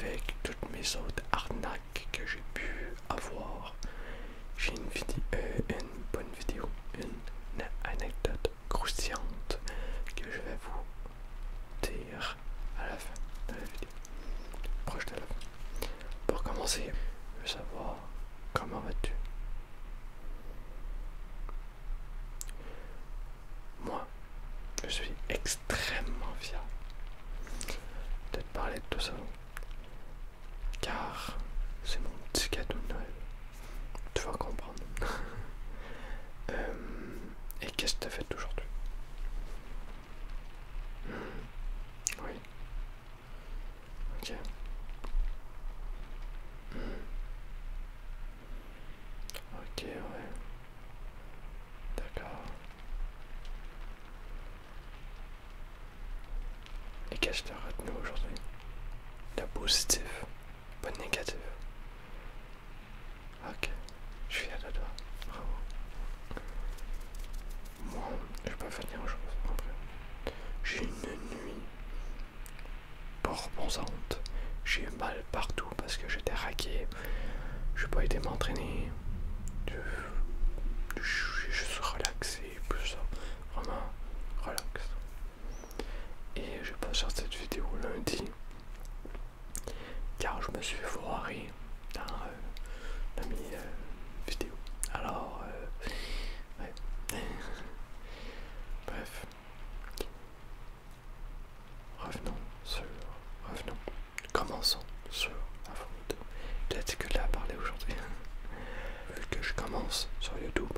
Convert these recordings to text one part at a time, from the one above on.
avec toutes mes autres arnaques que j'ai pu avoir. J'ai une vidéo, une bonne vidéo, une anecdote croustillante que je vais vous dire à la fin de la vidéo, proche de la fin. Pour commencer, je veux savoir comment vas-tu? Moi, je suis extrêmement fier de te parler de tout ça, car c'est mon petit cadeau de Noël. Tu vas comprendre. Et qu'est-ce que tu as fait aujourd'hui? Oui. Ok. Ok, ouais. D'accord. Et qu'est-ce que tu as retenu aujourd'hui? De positif, pas de négatif. Ok. Je suis fier de toi. Bravo. Moi, je peux faire grand chose après. J'ai une nuit pas reposante. J'ai eu mal partout parce que j'étais raqué. J'ai pas été m'entraîner. J'ai juste relaxé, plus ça. Vraiment relax. Et j'ai pas sorti cette vidéo lundi car je me suis foiré dans mes vidéos. Alors, ouais. Bref. Revenons. Commençons sur la photo. Peut-être que là à parler aujourd'hui. Vu que je commence sur YouTube,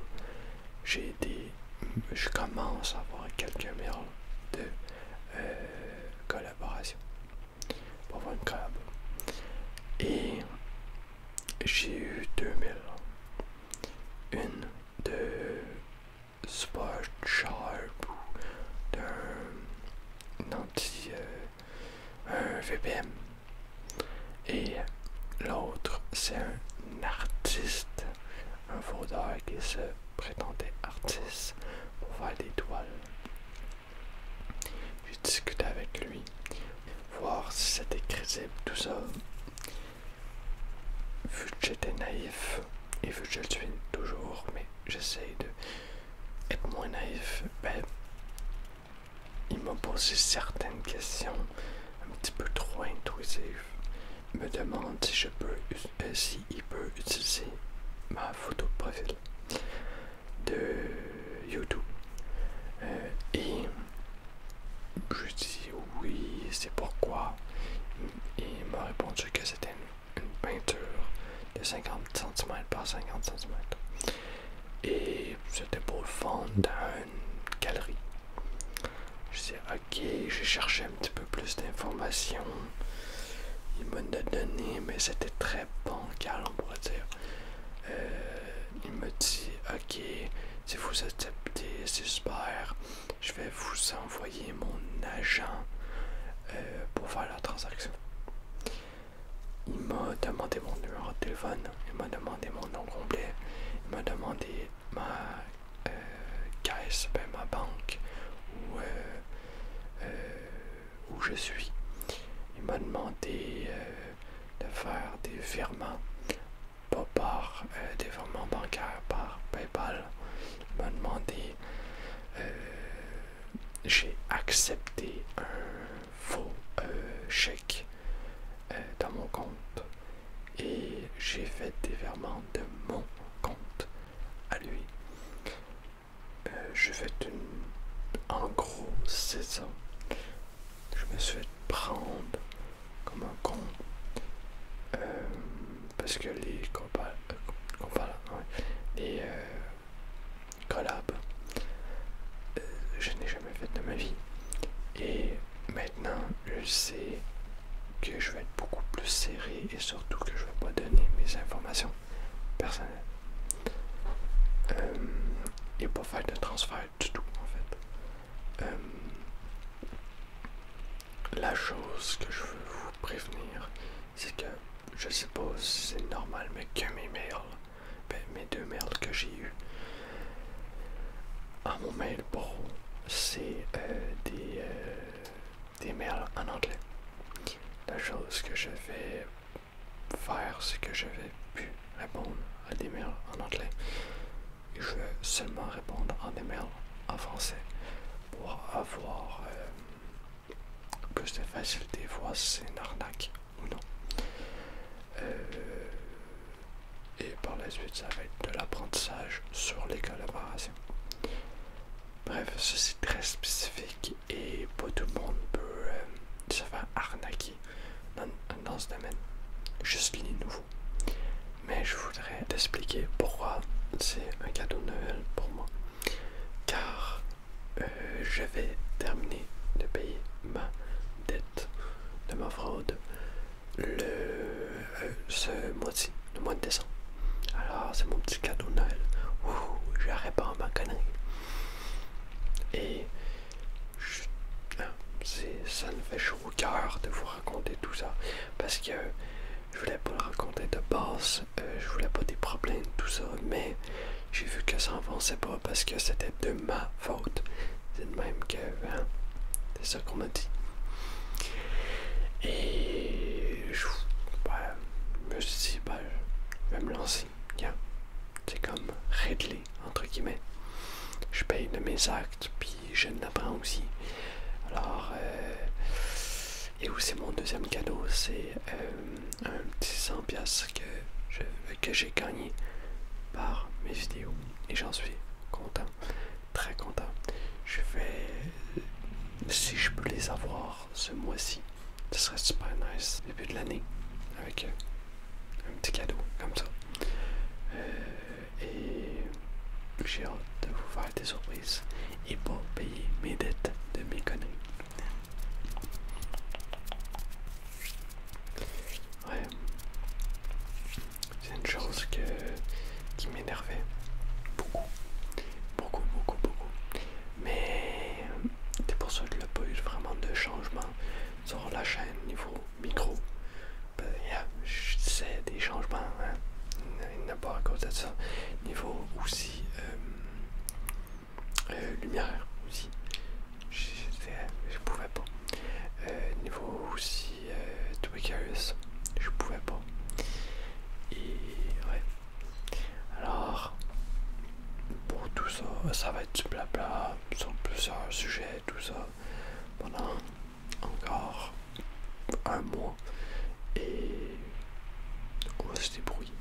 je commence à avoir quelques mails de collaboration pour avoir une collab. Et j'ai eu 2000. Une de Sport Sharp ou d'un un VPN. Et l'autre, c'est un artiste, un fraudeur qui se prétendait artiste pour faire des toiles. J'ai discuté avec lui, voir si c'était crédible, tout ça. Vu que j'étais naïf, et vu que je le suis toujours, mais j'essaie de être moins naïf, ben, il m'a posé certaines questions un petit peu trop intrusives. Il me demande si il peut utiliser ma photo de profil de YouTube. Et je lui dis oui, c'est pourquoi. Et il m'a répondu que c'était une peinture de 50 cm par 50 cm. Et c'était pour le fond dans une galerie. Je dis ok, j'ai cherché un petit peu plus d'informations. Il m'a donné, mais c'était très bancal, on pourrait dire. Il me dit ok, si vous acceptez, c'est super. Je vais vous envoyer mon agent pour faire la transaction. Il m'a demandé mon numéro de téléphone, il m'a demandé mon nom complet, il m'a demandé ma caisse, ma banque, où je suis. Il m'a demandé de faire des virements, pas par des virements bancaires, par PayPal. Il m'a demandé, j'ai accepté un faux chèque dans mon compte et j'ai fait des virements de mon compte à lui. J'ai fait en gros, c'est ça. Je me suis fait prendre comme un con parce que les collabs, je n'ai jamais fait de ma vie. Et maintenant, je sais que je vais être beaucoup plus serré et surtout que je ne vais pas donner mes informations personnelles. Et pas faire de transfert du tout, en fait. La chose que je veux vous prévenir, c'est que je sais pas si c'est normal, mais que mes mails, mes deux mails que j'ai eus à mon mail pro, c'est des mails en anglais. La chose que je vais faire, c'est que je vais plus répondre à des mails en anglais. Et je vais seulement répondre en email en français pour avoir plus de facilité, voir si c'est une arnaque ou non. Et par la suite, ça va être de l'apprentissage sur les collaborations. Bref, ça c'est très spécifique et pas tout le monde peut se faire arnaquer dans ce domaine. Juste les nouveaux. Mais je voudrais t'expliquer pourquoi c'est un cadeau de Noël pour moi. Car je vais terminer de payer ma dette de ma fraude ce mois-ci, le mois de décembre. Alors c'est mon petit cadeau de Noël. Ouh, je répare ma connerie. Et ça me fait chaud au cœur de vous raconter tout ça. Parce que je voulais pas le raconter de base. Je voulais pas des problèmes, tout ça. Mais j'ai vu que ça n'avançait pas parce que c'était de ma faute. C'est de même que c'est ça qu'on m'a dit. Et je me suis dit, je vais me lancer. Yeah. C'est comme réglé, entre guillemets. Je paye de mes actes, puis je l'apprends aussi. Alors, et aussi mon deuxième cadeau, c'est un petit 100$ que j'ai gagné par mes vidéos. Et j'en suis content, très content. Je vais, si je peux les avoir ce mois-ci, ce serait super nice. Début de l'année, avec un petit cadeau comme ça. Et j'ai hâte de vous faire des surprises et pas payer mes dettes de mes conneries. Ouais, c'est une chose qui m'énervait beaucoup, beaucoup. Mais c'est pour ça qu'il n'y a pas eu vraiment de changement sur la chaîne niveau micro. Je disais des changements, hein. Il n'y a pas à cause de ça. Niveau aussi lumière aussi. Je pouvais pas. Niveau aussi tweakers, je pouvais pas. Et ouais. Alors, pour tout ça, ça va être du blabla sur plusieurs sujets, tout ça, pendant encore un mois. Et on va se débrouiller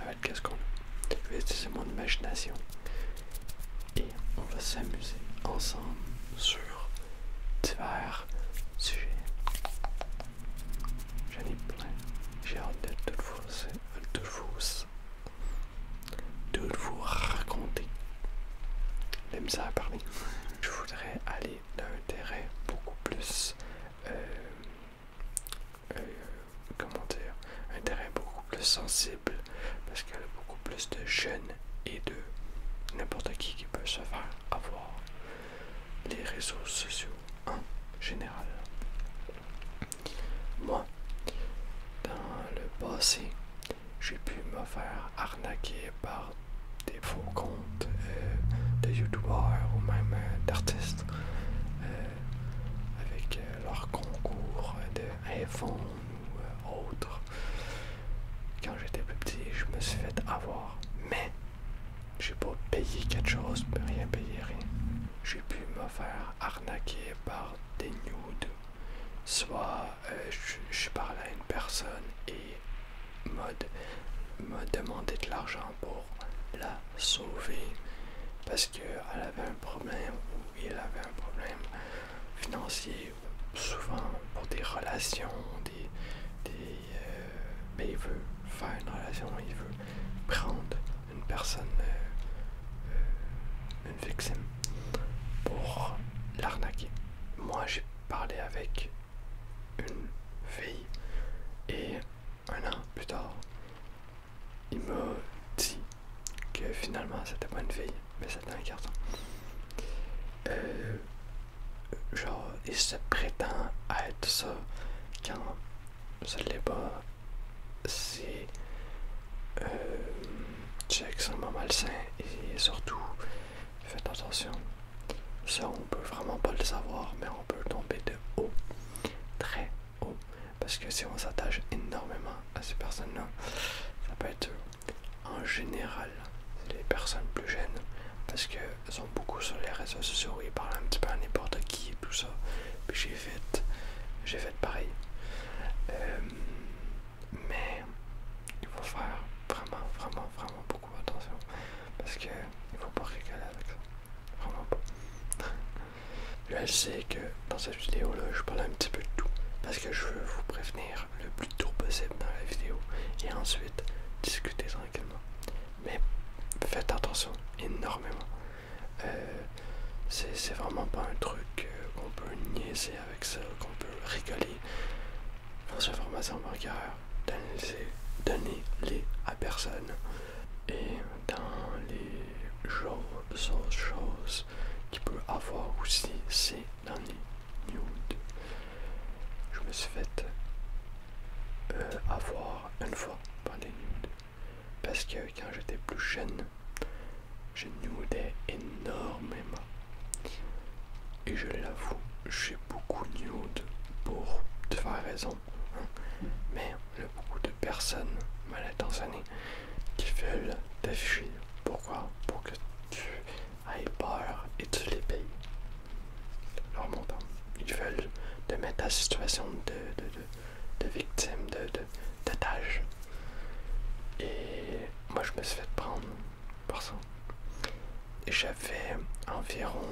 avec qu'est-ce qu'on a. Je vais utiliser mon imagination et on va s'amuser ensemble sur divers sujets. J'en ai plein. J'ai hâte de tout vous raconter. La misère à parler. Je voudrais aller d'un terrain beaucoup plus comment dire, un terrain beaucoup plus sensible parce qu'il y a beaucoup plus de jeunes et de n'importe qui peut se faire avoir les réseaux sociaux en général. Moi, dans le passé, j'ai pu me faire arnaquer par des faux comptes de youtubeurs ou même d'artistes avec leur concours d'iPhone ou autres. Quand j'étais plus petit, je me suis fait avoir, mais j'ai pas payé quelque chose, rien payé, rien. J'ai pu me faire arnaquer par des nudes. Soit je parlais à une personne et m'a demandé de l'argent pour la sauver parce qu'elle avait un problème ou il avait un problème financier, souvent pour des relations, ben il veut faire une relation, il veut prendre une personne, une victime pour l'arnaquer. Moi j'ai parlé avec une fille et un an plus tard il m'a dit que finalement c'était pas une fille mais c'était un garçon. Genre il se prétend être ça quand ça l'est pas. C'est extrêmement malsain et surtout faites attention. Ça on peut vraiment pas le savoir mais on peut tomber de haut, très haut, parce que si on s'attache énormément à ces personnes-là, ça peut être en général les personnes plus jeunes, parce qu'elles sont beaucoup sur les réseaux sociaux, ils parlent un petit peu à n'importe qui et tout ça. Puis j'ai fait pareil. Mais il faut faire vraiment beaucoup attention, parce que il faut pas rigoler avec ça. Vraiment pas. Je sais que dans cette vidéo-là, je parle un petit peu de tout, parce que je veux vous prévenir le plus tôt possible dans la vidéo, et ensuite discuter tranquillement. Mais faites attention énormément. C'est vraiment pas un truc qu'on peut niaiser avec ça, qu'on peut rigoler. Vos informations bancaires, donnez-les à personne. Et dans les autres choses qu'il peut avoir aussi, c'est dans les nudes. Je me suis fait avoir une fois par les nudes, parce que quand j'étais plus jeune, je nudais énormément. Et je l'avoue, j'ai beaucoup nude pour diverses raisons. Hein. Mais il y a beaucoup de personnes mal intentionnées qui veulent t'afficher. Pourquoi? Pour que tu ailles peur et tu les payes leur montant. Ils veulent te mettre en situation de victime, d'otage. Et moi je me suis fait prendre par ça. Et j'avais environ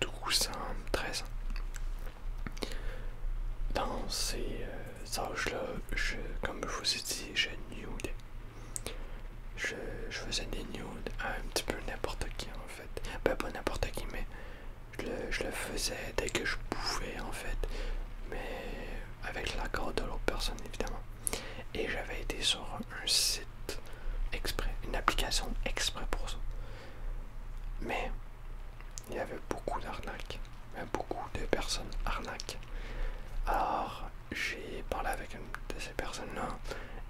12 ans, 13 ans. Dans ces âges-là, comme je vous ai dit, je nudais. Je faisais des nudes à un petit peu n'importe qui en fait. Ben pas n'importe qui, mais je le faisais dès que je pouvais en fait. Mais avec l'accord de l'autre personne évidemment. Et j'avais été sur un site exprès, une application exprès pour ça. Mais il y avait beaucoup d'arnaques, beaucoup de personnes arnaques. Alors j'ai parlé avec une de ces personnes-là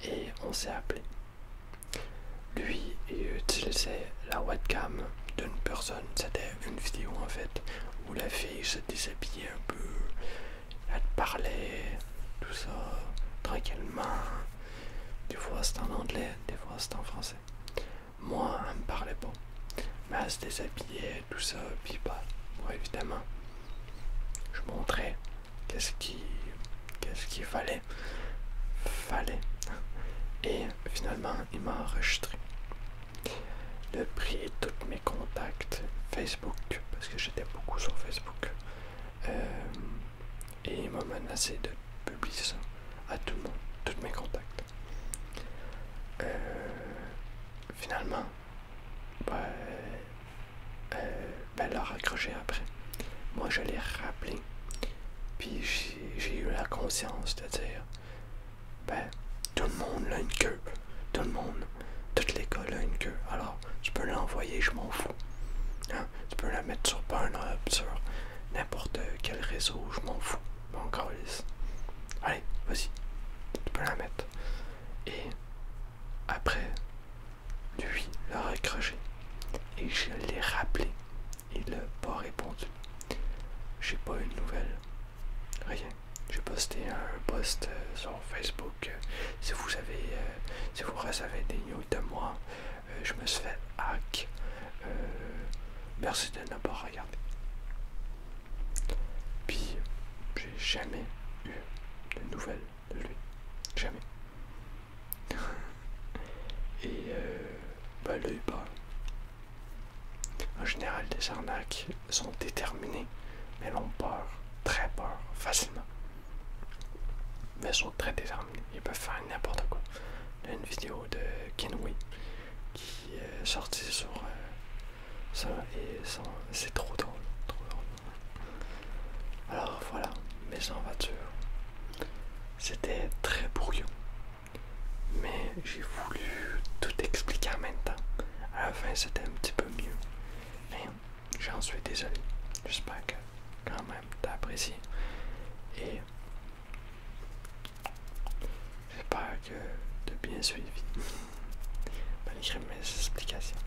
et on s'est appelé. Lui, il utilisait la webcam d'une personne, c'était une vidéo en fait, où la fille se déshabillait un peu, elle parlait, tout ça, tranquillement. Des fois c'était en anglais, des fois c'était en français. Moi, elle me parlait pas, mais elle se déshabillait, tout ça, puis bah, moi évidemment, je montrais qu'est-ce qu'il fallait. Et finalement, il m'a enregistré. Le prix de tous mes contacts Facebook, parce que j'étais beaucoup sur Facebook, et il m'a menacé de publier ça à tout le monde, tous mes contacts. Finalement, elle l'a raccroché après. Moi, je l'ai rappelé, puis j'ai eu la conscience de dire, tout le monde a une queue, tout le monde, toute l'école a une queue, alors tu peux l'envoyer, je m'en fous. Hein? Tu peux la mettre sur Pornhub, sur n'importe quel réseau, je m'en fous. Bon, calisse. Allez, vas-y, tu peux la mettre. Et après, lui l'a raccroché. Et je l'ai rappelé. Il n'a pas répondu. J'ai pas eu de nouvelles. Rien. J'ai posté un post sur Facebook. Si vous recevez des news de moi, je me suis fait hack. Merci de ne pas regarder. Puis j'ai jamais eu de nouvelles de lui. Jamais. Et là il parle. En général, les arnaques sont déterminées, mais elles ont peur, très peur, facilement. Mais elles sont très déterminées, ils peuvent faire n'importe quoi. Il y a une vidéo de Kenway qui est sortie sur ça et c'est trop drôle, trop drôle. Alors voilà, mes aventures. C'était très brouillon, mais j'ai voulu tout expliquer en même temps. À la fin, c'était un petit peu mieux. Mais j'en suis désolé. J'espère que quand même t'as apprécié. Et j'espère que t'as bien suivi malgré mes explications.